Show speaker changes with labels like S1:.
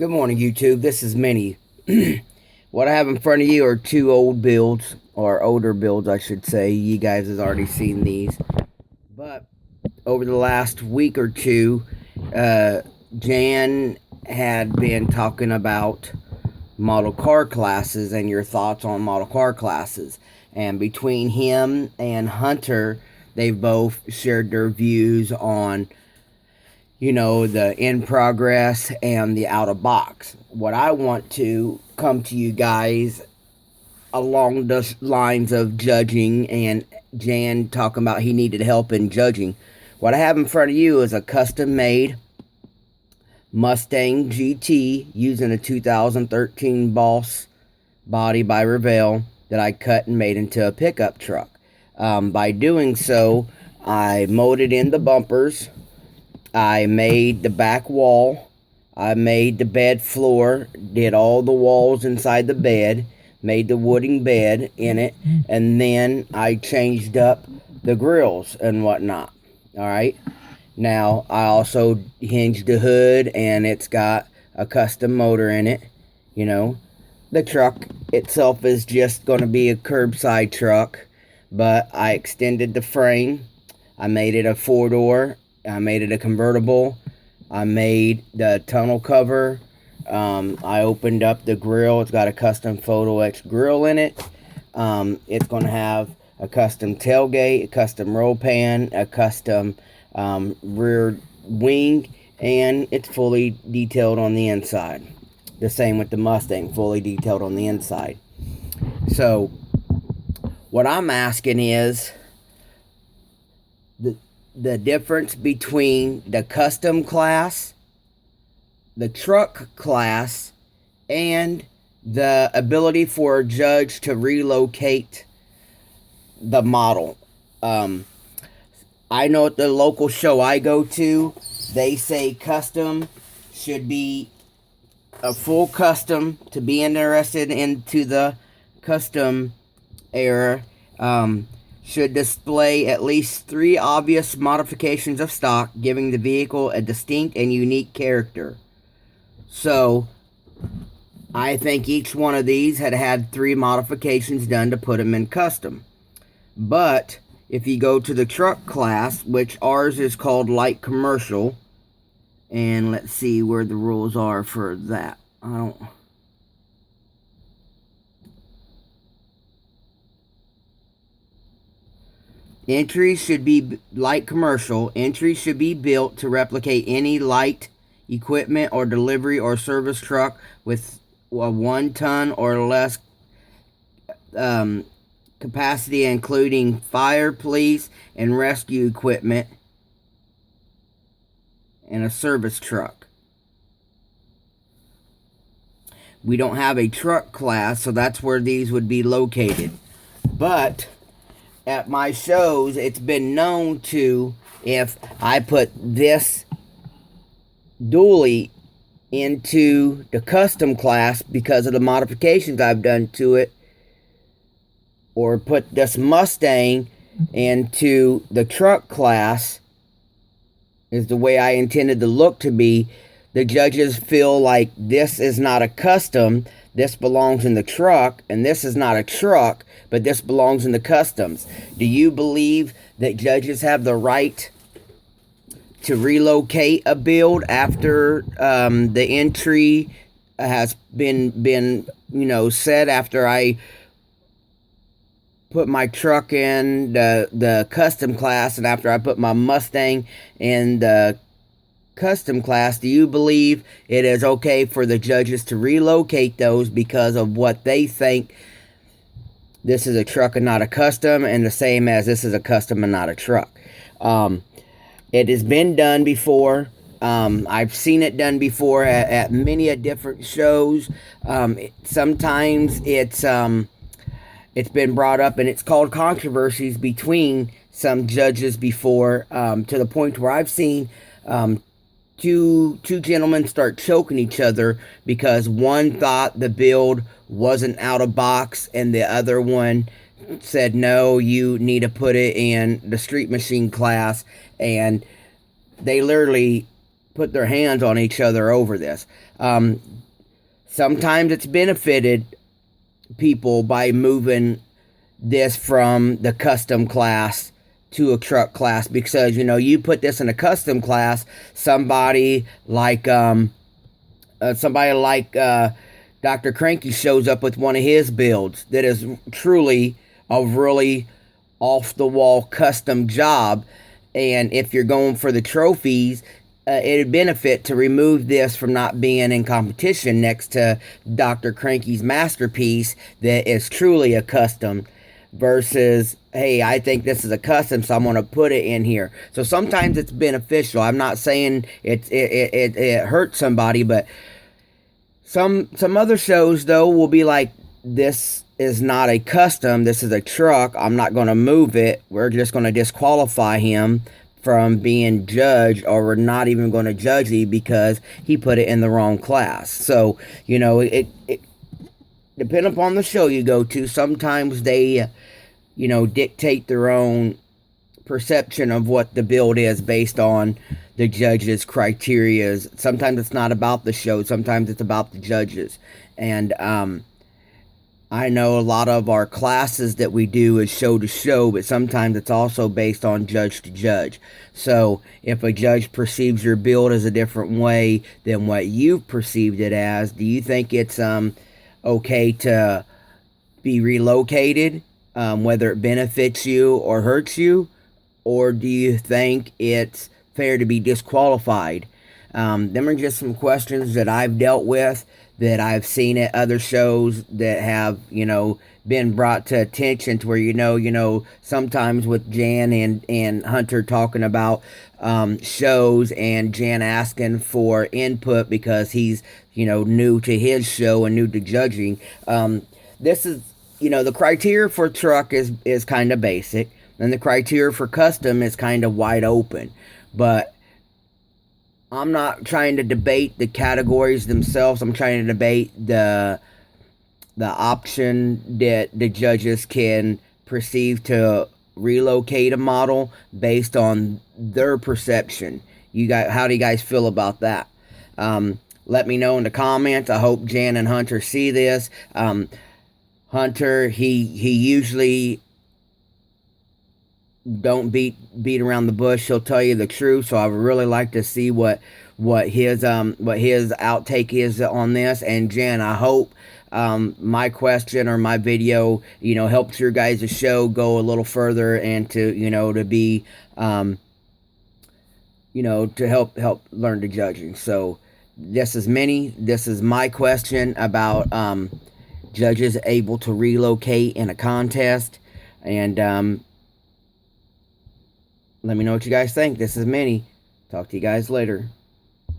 S1: Good morning, YouTube. This is Minnie. What I have in front of you are two old builds, or older builds, I should say. You guys have already seen these. But over the last week or two, Jan had been talking about model car classes and your thoughts on model car classes. And between him and Hunter, they've both shared their views on the in progress and the out of box. What I want to come to you guys along the lines of judging, and Jan talking about he needed help in judging. What I have in front of you is a custom made Mustang GT using a 2013 Boss body by Revell that I cut and made into a pickup truck. By doing so, I molded in the bumpers, I made the back wall, I made the bed floor, did all the walls inside the bed, made the wooden bed in it, and then I changed up the grills and whatnot. Alright, now I also hinged the hood, and it's got a custom motor in it. The truck itself is just going to be a curbside truck, but I extended the frame, I made it a 4-door, I made it a convertible, I made the tonneau cover, I opened up the grill. It's got a custom Photo X grill in it. It's going to have a custom tailgate, a custom roll pan, a custom rear wing, and it's fully detailed on the inside. The same with the Mustang, fully detailed on the inside. So what I'm asking is the difference between the custom class, the truck class, and the ability for a judge to relocate the model. I know at the local show I go to, they say custom should be a full custom. To be interested into the custom era, should display at least 3 obvious modifications of stock, giving the vehicle a distinct and unique character. So, I think each one of these had 3 modifications done to put them in custom. But, if you go to the truck class, which ours is called light commercial, and let's see where the rules are for that. Entries should be light commercial. Entries should be built to replicate any light equipment or delivery or service truck with a 1 ton or less capacity, including fire, police, and rescue equipment, and a service truck. We don't have a truck class, so that's where these would be located. But at my shows, it's been known to, if I put this dually into the custom class because of the modifications I've done to it, or put this Mustang into the truck class, is the way I intended the look to be, the judges feel like this is not a custom, this belongs in the truck, and this is not a truck, but this belongs in the customs. Do you believe that judges have the right to relocate a build after the entry has been said, after I put my truck in the custom class, and after I put my Mustang in the custom class? Do you believe it is okay for the judges to relocate those because of what they think this is a truck and not a custom, and the same as this is a custom and not a truck? It has been done before. I've seen it done before at many different shows. Sometimes it's been brought up, and it's called controversies between some judges before, to the point where I've seen two gentlemen start choking each other because one thought the build wasn't out of box, and the other one said, no, you need to put it in the street machine class. And they literally put their hands on each other over this. Sometimes it's benefited people by moving this from the custom class to a truck class, because you put this in a custom class, somebody like Dr. Cranky shows up with one of his builds that is truly a really off the wall custom job, and if you're going for the trophies, it'd benefit to remove this from not being in competition next to Dr. Cranky's masterpiece that is truly a custom, versus, hey, I think this is a custom, so I'm going to put it in here. So sometimes it's beneficial. I'm not saying it hurts somebody, but some other shows, though, will be like, this is not a custom, this is a truck, I'm not going to move it, we're just going to disqualify him from being judged, or we're not even going to judge him because he put it in the wrong class. So, it depending upon the show you go to, sometimes they, dictate their own perception of what the build is based on the judges' criterias. Sometimes it's not about the show, sometimes it's about the judges. And I know a lot of our classes that we do is show to show, but sometimes it's also based on judge to judge. So if a judge perceives your build as a different way than what you've perceived it as, do you think it's okay to be relocated, whether it benefits you or hurts you? Or do you think it's fair to be disqualified? Them are just some questions that I've dealt with, that I've seen at other shows that have, been brought to attention, to where, sometimes with Jan and Hunter talking about shows, and Jan asking for input because he's, new to his show and new to judging. This is, the criteria for truck is kind of basic, and the criteria for custom is kind of wide open. But I'm not trying to debate the categories themselves. I'm trying to debate the option that the judges can perceive to relocate a model based on their perception. How do you guys feel about that? Let me know in the comments. I hope Jan and Hunter see this. Hunter, he usually don't beat around the bush. He'll tell you the truth. So I would really like to see what his outtake is on this. And Jan, I hope my question or my video, helps your guys' show go a little further, and to to be to help learn the judging. So this is my question about judges able to relocate in a contest. And let me know what you guys think. This is Minnie. Talk to you guys later.